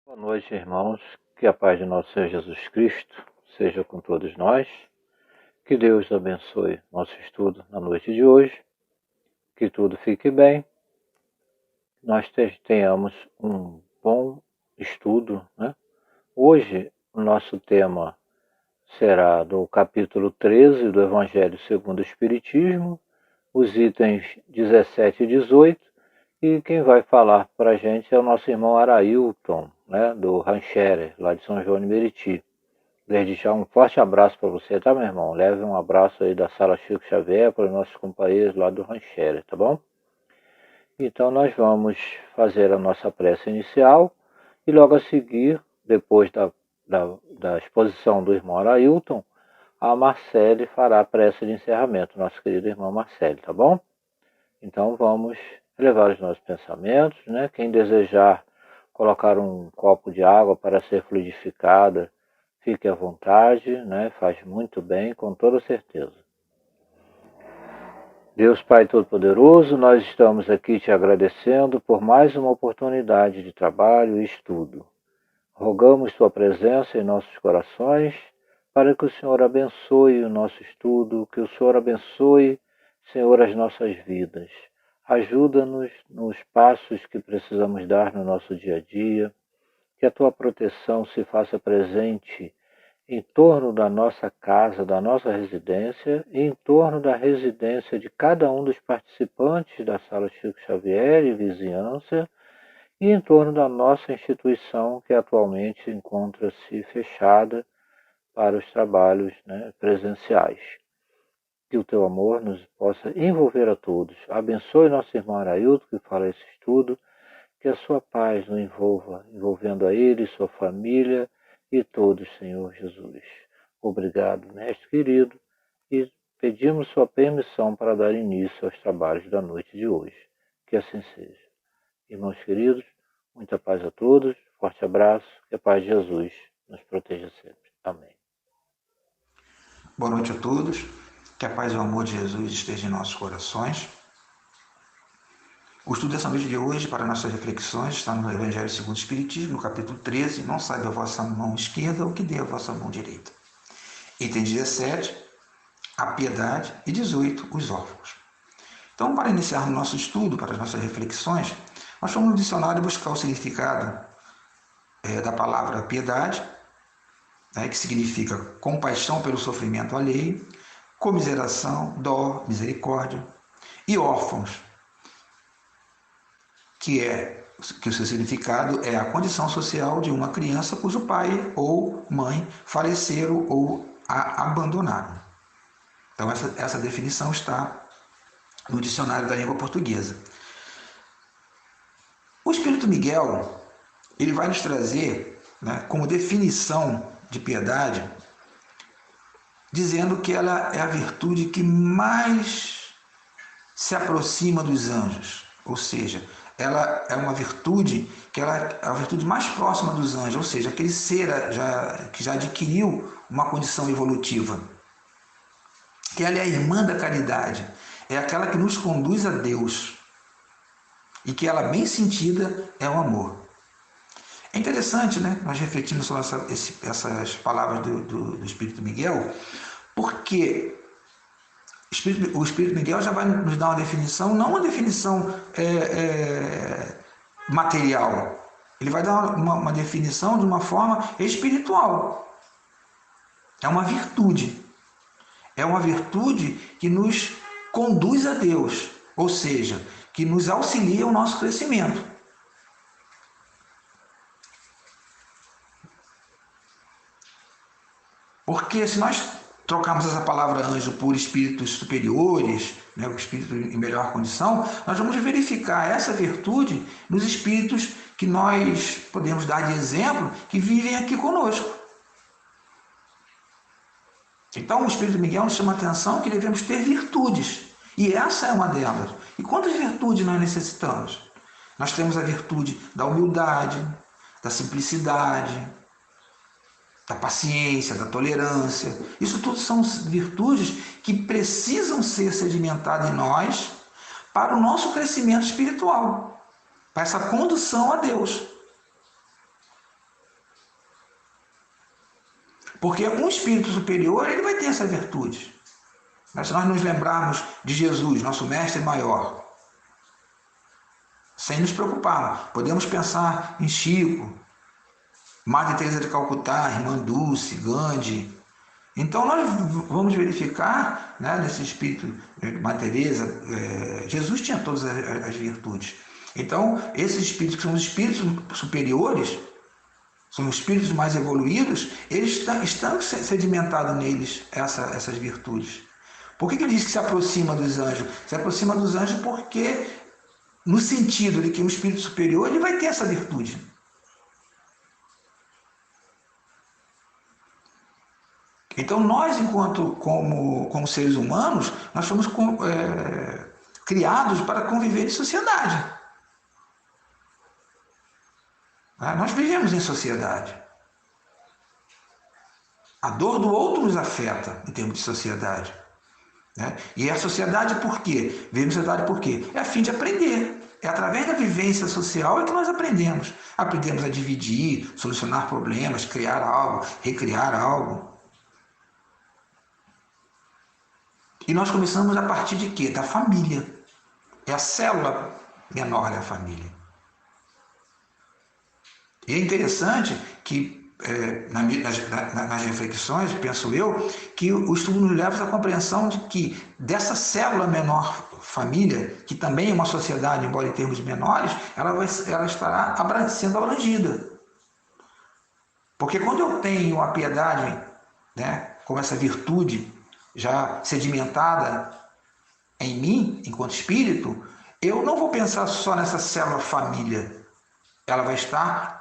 Boa noite, irmãos. Que a paz de nosso Senhor Jesus Cristo seja com todos nós. Que Deus abençoe nosso estudo na noite de hoje. Que tudo fique bem. Nós tenhamos um bom estudo, né? Hoje, o nosso tema será do capítulo 13 do Evangelho segundo o Espiritismo, os itens 17 e 18. E quem vai falar para a gente é o nosso irmão Arailton, né, do Rancheres, lá de São João de Meriti. Desde já um forte abraço para você, tá, meu irmão? Leve um abraço aí da Sala Chico Xavier para os nossos companheiros lá do Rancheres, tá bom? Então nós vamos fazer a nossa prece inicial e logo a seguir, depois da exposição do irmão Arailton, a Marcele fará a prece de encerramento, nosso querido irmão Marcele, tá bom? Então vamos elevar os nossos pensamentos, né? Quem desejar colocar um copo de água para ser fluidificada, fique à vontade, né? Faz muito bem, com toda certeza. Deus Pai Todo-Poderoso, nós estamos aqui te agradecendo por mais uma oportunidade de trabalho e estudo. Rogamos Sua presença em nossos corações para que o Senhor abençoe o nosso estudo, que o Senhor abençoe, Senhor, as nossas vidas. Ajuda-nos nos passos que precisamos dar no nosso dia a dia, que a Tua proteção se faça presente em torno da nossa casa, da nossa residência, e em torno da residência de cada um dos participantes da Sala Chico Xavier e vizinhança, e em torno da nossa instituição, que atualmente encontra-se fechada para os trabalhos, né, presenciais. Que o Teu amor nos possa envolver a todos. Abençoe nosso irmão Arailton, que fala esse estudo, que a Sua paz o envolva, envolvendo a ele, sua família e todos, Senhor Jesus. Obrigado, mestre querido, e pedimos Sua permissão para dar início aos trabalhos da noite de hoje. Que assim seja. Irmãos queridos, muita paz a todos, forte abraço, que a paz de Jesus nos proteja sempre. Amém. Boa noite a todos, que a paz e o amor de Jesus esteja em nossos corações. O estudo dessa noite de hoje, para nossas reflexões, está no Evangelho segundo o Espiritismo, no capítulo 13, não saiba a vossa mão esquerda o que dê a vossa mão direita. Item 17, a piedade, e 18, os órfãos. Então, para iniciar o nosso estudo, para as nossas reflexões, nós fomos no dicionário buscar o significado da palavra piedade, que significa compaixão pelo sofrimento alheio, comiseração, dó, misericórdia, e órfãos, que o seu significado é a condição social de uma criança cujo pai ou mãe faleceram ou a abandonaram. Então essa definição está no dicionário da língua portuguesa. O Espírito Miguel, ele vai nos trazer, né, como definição de piedade, dizendo que ela é a virtude que mais se aproxima dos anjos, ou seja, ela é uma virtude que ela é a virtude mais próxima dos anjos, ou seja, aquele ser que já adquiriu uma condição evolutiva, que ela é a irmã da caridade, é aquela que nos conduz a Deus, e que ela, bem sentida, é o amor. É interessante, né? Nós refletimos sobre essas palavras do Espírito Miguel, porque o Espírito Miguel já vai nos dar uma definição, não uma definição material. Ele vai dar uma definição de uma forma espiritual. É uma virtude. É uma virtude que nos conduz a Deus, ou seja, que nos auxilia o nosso crescimento. Porque se nós trocarmos essa palavra anjo por espíritos superiores, né, o espírito em melhor condição, nós vamos verificar essa virtude nos espíritos que nós podemos dar de exemplo, que vivem aqui conosco. Então, o Espírito Miguel nos chama a atenção que devemos ter virtudes, e essa é uma delas. E quantas virtudes nós necessitamos? Nós temos a virtude da humildade, da simplicidade, da paciência, da tolerância. Isso tudo são virtudes que precisam ser sedimentadas em nós para o nosso crescimento espiritual, para essa condução a Deus. Porque um espírito superior, ele vai ter essa virtude. Mas se nós nos lembrarmos de Jesus, nosso mestre maior, sem nos preocupar, podemos pensar em Chico, Madre Teresa de Calcutá, Irmã Dulce, Gandhi. Então nós vamos verificar, né, nesse espírito de Madre Teresa, Jesus tinha todas as virtudes. Então esses espíritos que são os espíritos superiores, são os espíritos mais evoluídos, eles estão sedimentados neles essas virtudes. Por que ele diz que se aproxima dos anjos? Se aproxima dos anjos porque, no sentido de que o espírito superior ele vai ter essa virtude. Então nós, como seres humanos, nós fomos criados para conviver em sociedade. Nós vivemos em sociedade. A dor do outro nos afeta em termos de sociedade. E a sociedade por quê? Vivemos em sociedade por quê? É a fim de aprender. É através da vivência social que nós aprendemos. Aprendemos a dividir, solucionar problemas, criar algo, recriar algo. E nós começamos a partir de quê? Da família. É a célula menor da família. E é interessante que, nas reflexões, penso eu, que o estudo nos leva à compreensão de que dessa célula menor família, que também é uma sociedade, embora em termos menores, ela estará sendo abrangida. Porque quando eu tenho a piedade, né, como essa virtude já sedimentada em mim, enquanto espírito, eu não vou pensar só nessa célula família. Ela vai estar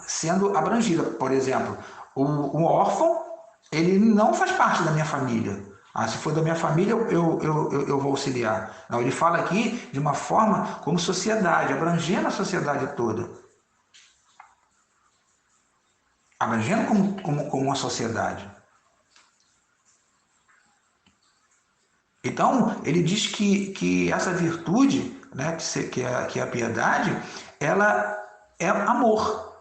sendo abrangida. Por exemplo, o órfão, ele não faz parte da minha família. Se for da minha família, eu vou auxiliar. Não, ele fala aqui de uma forma como sociedade, abrangendo a sociedade toda. Abrangendo como uma sociedade. Então, ele diz que essa virtude, né, que é a piedade, ela é amor.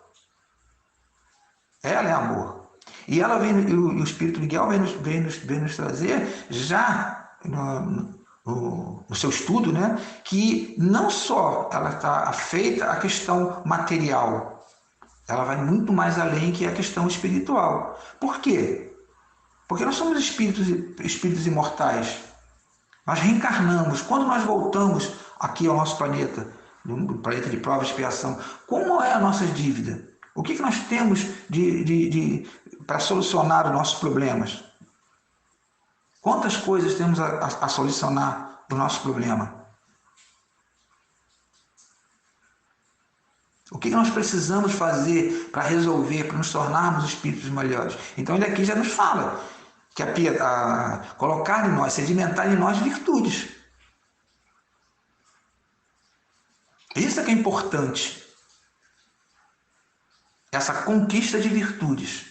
Ela é amor. E ela o Espírito Miguel vem nos trazer, já no seu estudo, né, que não só ela está afeita à questão material, ela vai muito mais além que a questão espiritual. Por quê? Porque nós somos espíritos imortais. Nós reencarnamos. Quando nós voltamos aqui ao nosso planeta, no planeta de prova e expiação, como é a nossa dívida? O que nós temos para solucionar os nossos problemas? Quantas coisas temos a solucionar do nosso problema? O que nós precisamos fazer para resolver, para nos tornarmos espíritos melhores? Então ele aqui já nos fala que colocar em nós, sedimentar em nós virtudes. Isso é que é importante. Essa conquista de virtudes.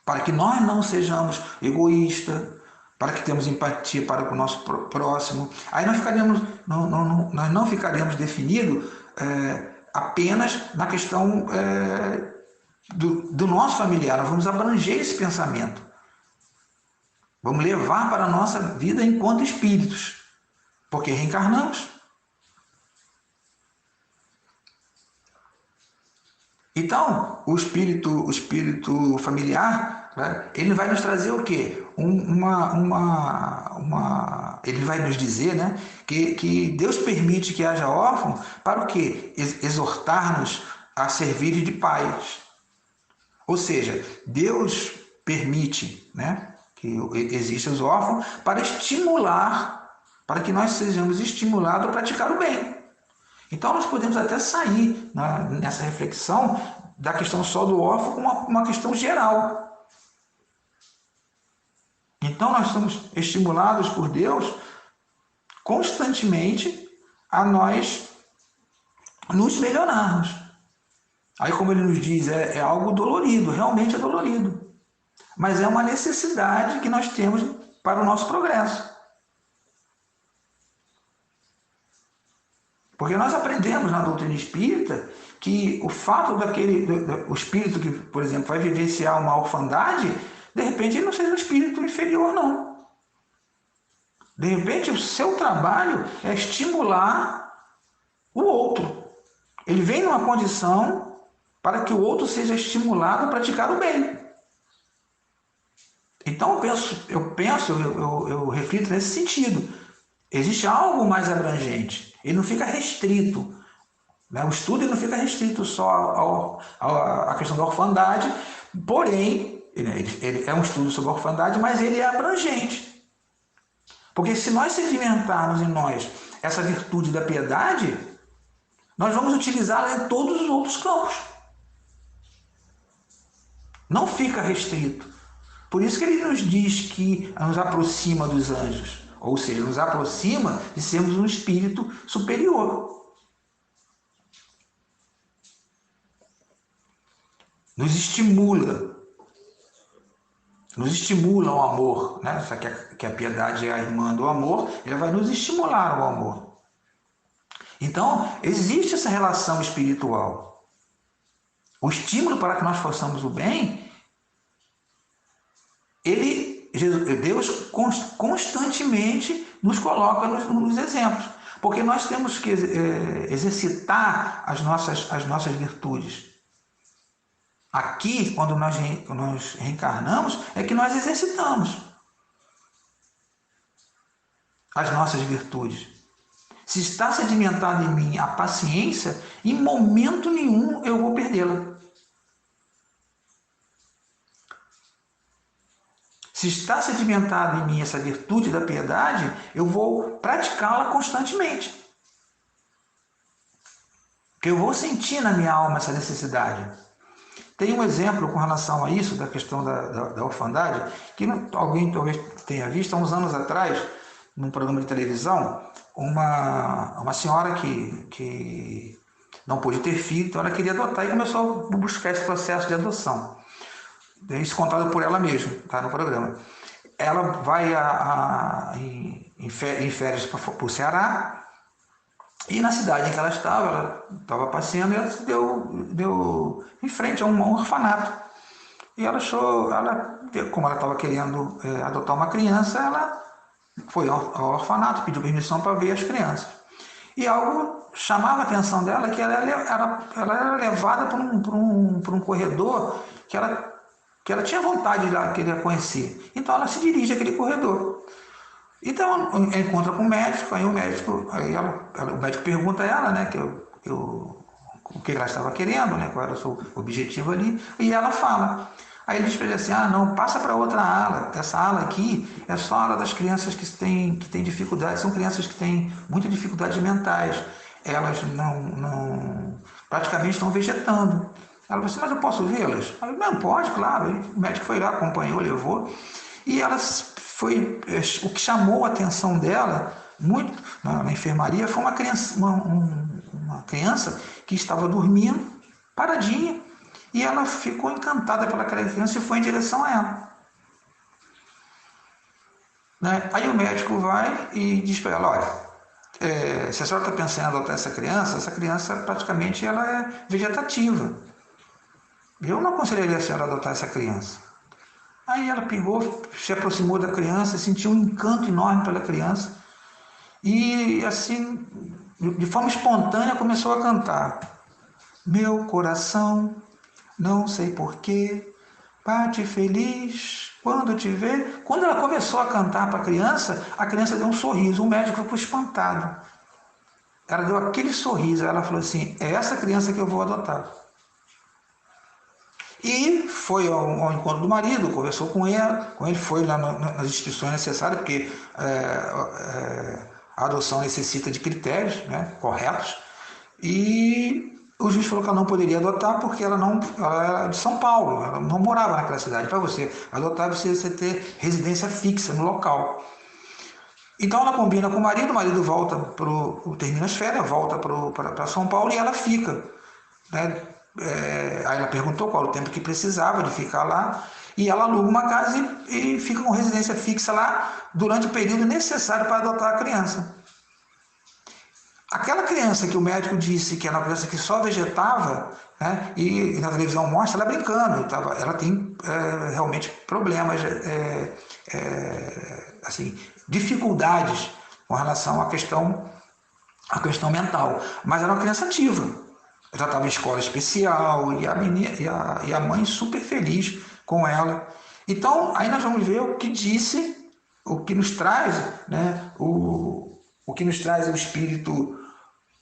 Para que nós não sejamos egoístas, para que tenhamos empatia para o nosso próximo. Aí nós não ficaremos definidos apenas na questão do nosso familiar. Nós vamos abranger esse pensamento. Vamos levar para a nossa vida enquanto espíritos. Porque reencarnamos. Então, o espírito familiar, né, ele vai nos trazer o quê? Ele vai nos dizer, né, que Deus permite que haja órfão para o quê? Exortar-nos a servir de pais. Ou seja, Deus permite, né, que existam os órfãos para estimular, para que nós sejamos estimulados a praticar o bem. Então nós podemos até sair nessa reflexão da questão só do órfão como uma questão geral. Então nós somos estimulados por Deus constantemente a nós nos melhorarmos. Aí, como ele nos diz, é algo dolorido, realmente é dolorido. Mas é uma necessidade que nós temos para o nosso progresso. Porque nós aprendemos na doutrina espírita que o fato o espírito que, por exemplo, vai vivenciar uma orfandade, de repente ele não seja um espírito inferior, não. De repente o seu trabalho é estimular o outro. Ele vem numa condição para que o outro seja estimulado a praticar o bem. Então eu reflito nesse sentido. Existe algo mais abrangente. Ele não fica restrito. Né? O estudo não fica restrito só à questão da orfandade, porém, ele é um estudo sobre a orfandade, mas ele é abrangente. Porque se nós sedimentarmos em nós essa virtude da piedade, nós vamos utilizá-la em todos os outros campos. Não fica restrito. Por isso que ele nos diz que nos aproxima dos anjos, ou seja, nos aproxima de sermos um espírito superior. Nos estimula ao amor, né? Só que a piedade é a irmã do amor, ele vai nos estimular ao amor. Então, existe essa relação espiritual. O estímulo para que nós façamos o bem, Deus constantemente nos coloca nos exemplos, porque nós temos que exercitar as nossas virtudes. Aqui, quando nós reencarnamos, é que nós exercitamos as nossas virtudes. Se está sedimentada em mim a paciência, em momento nenhum eu vou perdê-la. Se está sedimentada em mim essa virtude da piedade, eu vou praticá-la constantemente. Porque eu vou sentir na minha alma essa necessidade. Tem um exemplo com relação a isso, da questão da orfandade, que alguém talvez tenha visto há uns anos atrás, num programa de televisão, uma senhora que não pôde ter filho, então ela queria adotar e começou a buscar esse processo de adoção. Isso contado por ela mesma, tá no programa. Ela vai em férias para o Ceará, e na cidade em que ela estava passeando, e ela se deu em frente a um orfanato. E ela achou, como ela estava querendo adotar uma criança, ela foi ao orfanato, pediu permissão para ver as crianças. E algo chamava a atenção dela, que ela era levada por um corredor que ela tinha vontade de lá querer conhecer. Então ela se dirige àquele corredor. Então ela encontra com o médico, aí o médico pergunta a ela, né, o que ela estava querendo, né, qual era o seu objetivo ali, e ela fala. Aí ele diz para ele assim, não, passa para outra ala, essa ala aqui é só a ala das crianças que têm dificuldades, são crianças que têm muitas dificuldades mentais, elas praticamente estão vegetando. Ela falou assim, mas eu posso vê-las? Não, pode, claro. O médico foi lá, acompanhou, levou. E o que chamou a atenção dela, muito na enfermaria, foi uma criança que estava dormindo, paradinha, e ela ficou encantada pelaquela criança e foi em direção a ela. Né? Aí o médico vai e diz para ela, olha, se a senhora está pensando em adotar essa criança praticamente ela é vegetativa. Eu não aconselharia a senhora a adotar essa criança. Aí ela pegou, se aproximou da criança, sentiu um encanto enorme pela criança e, assim, de forma espontânea, começou a cantar. Meu coração, não sei porquê, bate feliz quando te vê. Quando ela começou a cantar para a criança deu um sorriso, o médico ficou espantado. Ela deu aquele sorriso, ela falou assim, é essa criança que eu vou adotar. E foi ao encontro do marido, conversou com ele foi lá nas instituições necessárias, porque a adoção necessita de critérios, né, corretos, e o juiz falou que ela não poderia adotar porque ela era de São Paulo, ela não morava naquela cidade. Para você adotar, precisa ter residência fixa no local. Então ela combina com o marido volta termina as férias, volta para São Paulo e ela fica, né? Aí ela perguntou qual o tempo que precisava de ficar lá, e ela aluga uma casa e fica com residência fixa lá durante o período necessário para adotar a criança. Aquela criança que o médico disse que era uma criança que só vegetava, né, e na televisão mostra ela brincando, ela tem realmente problemas, assim, dificuldades com relação à questão mental, mas era uma criança ativa. Já estava em escola especial e a, menina, e a mãe super feliz com ela. Então, aí nós vamos ver o que disse, o que nos traz, né, o que nos traz o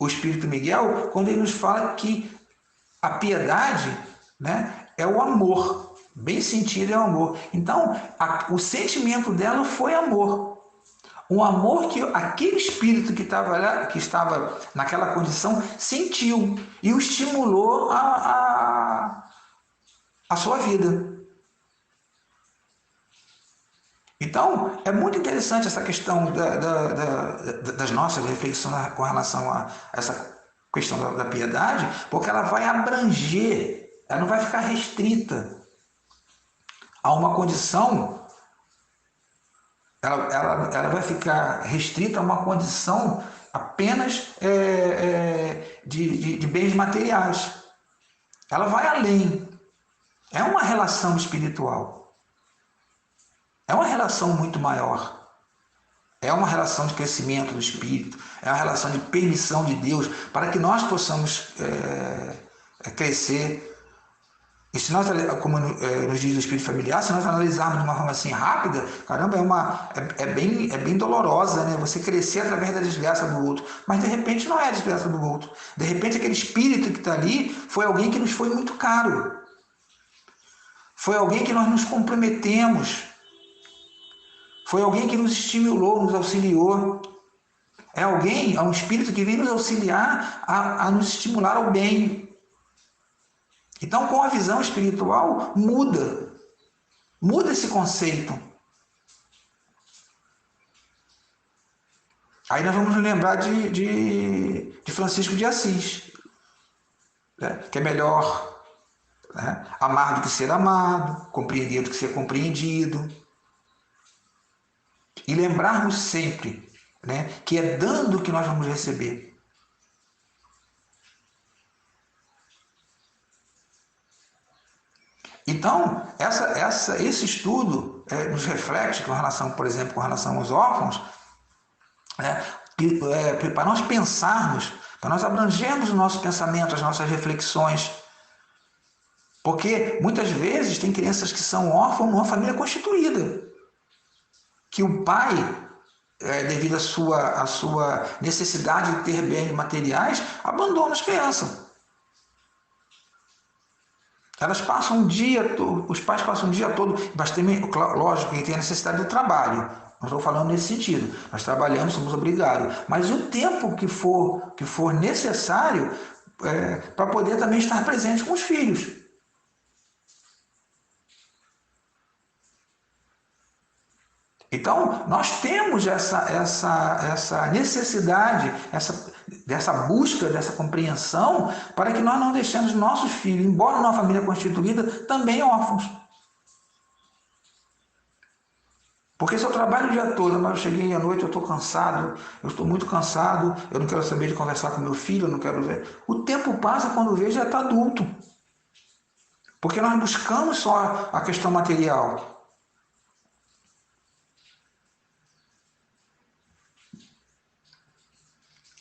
Espírito Miguel, quando ele nos fala que a piedade, né, é o amor, bem sentido é o amor. Então, o sentimento dela foi amor. Um amor que aquele espírito que estava lá, que estava naquela condição, sentiu e o estimulou a sua vida. Então, é muito interessante essa questão das nossas reflexões com relação a essa questão da piedade, porque ela vai abranger, ela não vai ficar restrita a uma condição, ela vai ficar restrita a uma condição apenas de bens materiais. Ela vai além. É uma relação espiritual. É uma relação muito maior. É uma relação de crescimento do espírito, é uma relação de permissão de Deus para que nós possamos crescer. E se nós, como nos diz o espírito familiar, se nós analisarmos de uma forma assim rápida, caramba, é bem dolorosa, né? Você crescer através da desgraça do outro. Mas de repente não é a desgraça do outro. De repente aquele espírito que está ali foi alguém que nos foi muito caro. Foi alguém que nós nos comprometemos. Foi alguém que nos estimulou, nos auxiliou. É um espírito que vem nos auxiliar a nos estimular ao bem. Então, com a visão espiritual, muda esse conceito. Aí nós vamos lembrar de Francisco de Assis, né? Que é melhor, né, amar do que ser amado, compreender do que ser compreendido. E lembrarmos sempre, né, que é dando que nós vamos receber. Então, esse estudo nos reflete com relação, por exemplo, com relação aos órfãos, para nós pensarmos, para nós abrangermos o nosso pensamento, as nossas reflexões. Porque muitas vezes tem crianças que são órfãos numa família constituída, que o pai, devido à sua necessidade de ter bens materiais, abandona as crianças. Elas passam um dia, os pais passam um dia todo, mas também, lógico, que tem a necessidade do trabalho. Não estou falando nesse sentido. Nós trabalhamos, somos obrigados. Mas o tempo que for necessário para poder também estar presente com os filhos. Então, nós temos essa necessidade, dessa busca, dessa compreensão, para que nós não deixemos nossos filhos, embora numa família constituída, também órfãos. Porque se eu trabalho o dia todo, mas eu cheguei à noite, eu estou cansado, eu estou muito cansado, eu não quero saber de conversar com meu filho, eu não quero ver. O tempo passa, quando vejo, já está adulto. Porque nós buscamos só a questão material.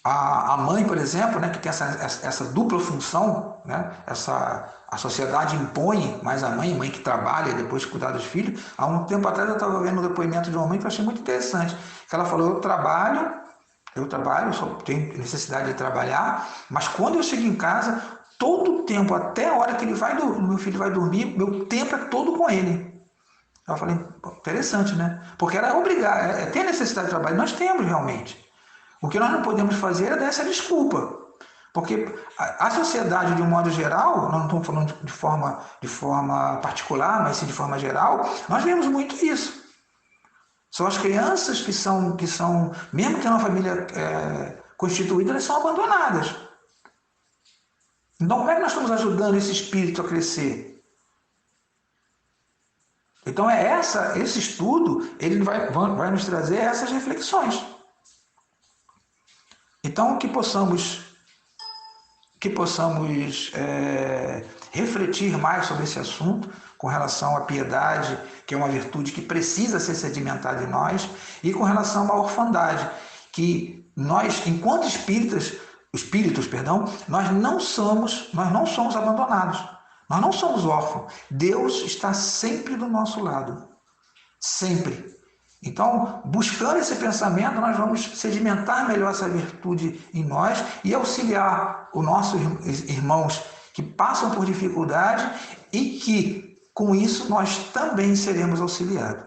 A mãe, por exemplo, né, que tem essa dupla função, né, a sociedade impõe mais a mãe que trabalha e depois cuidar dos filhos. Há um tempo atrás eu estava vendo um depoimento de uma mãe que eu achei muito interessante, que ela falou, eu trabalho, só tenho necessidade de trabalhar, mas quando eu chego em casa, todo o tempo, até a hora que meu filho vai dormir, meu tempo é todo com ele. Eu falei, interessante, né? Porque ela é obrigada, tem necessidade de trabalho, nós temos realmente. O que nós não podemos fazer é dar essa desculpa. Porque a sociedade, de um modo geral, nós não estamos falando de forma particular, mas sim de forma geral, nós vemos muito isso. São as crianças que são mesmo que uma família constituída, elas são abandonadas. Então, como é que nós estamos ajudando esse espírito a crescer? Então, esse estudo, ele vai nos trazer essas reflexões. Então, que possamos refletir mais sobre esse assunto com relação à piedade, que é uma virtude que precisa ser sedimentada em nós, e com relação à orfandade, que nós, enquanto espíritos, nós não somos abandonados, nós não somos órfãos. Deus está sempre do nosso lado, sempre. Então, buscando esse pensamento, nós vamos sedimentar melhor essa virtude em nós e auxiliar os nossos irmãos que passam por dificuldade e que, com isso, nós também seremos auxiliados.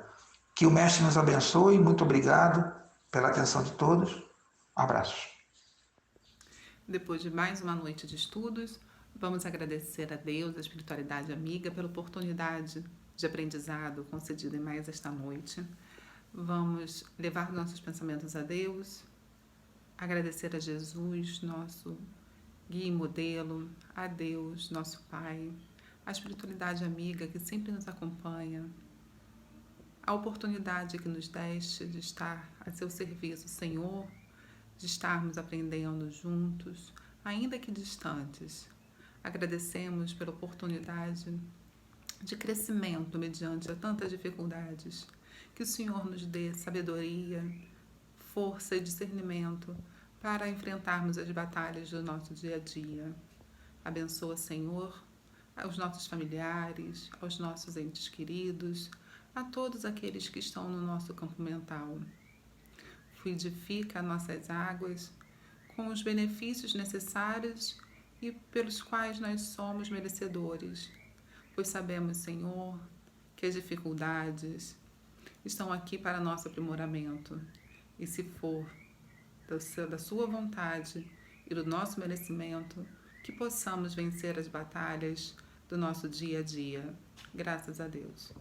Que o Mestre nos abençoe. Muito obrigado pela atenção de todos. Abraços. Depois de mais uma noite de estudos, vamos agradecer a Deus, a espiritualidade amiga, pela oportunidade de aprendizado concedida em mais esta noite. Vamos levar nossos pensamentos a Deus, agradecer a Jesus, nosso guia e modelo, a Deus, nosso Pai, a espiritualidade amiga que sempre nos acompanha, a oportunidade que nos deste de estar a seu serviço, Senhor, de estarmos aprendendo juntos, ainda que distantes. Agradecemos pela oportunidade de crescimento mediante a tantas dificuldades. Que o Senhor nos dê sabedoria, força e discernimento para enfrentarmos as batalhas do nosso dia a dia. Abençoa, Senhor, aos nossos familiares, aos nossos entes queridos, a todos aqueles que estão no nosso campo mental. Fluidifica nossas águas com os benefícios necessários e pelos quais nós somos merecedores, pois sabemos, Senhor, que as dificuldades estão aqui para nosso aprimoramento, e se for da sua vontade e do nosso merecimento, que possamos vencer as batalhas do nosso dia a dia. Graças a Deus.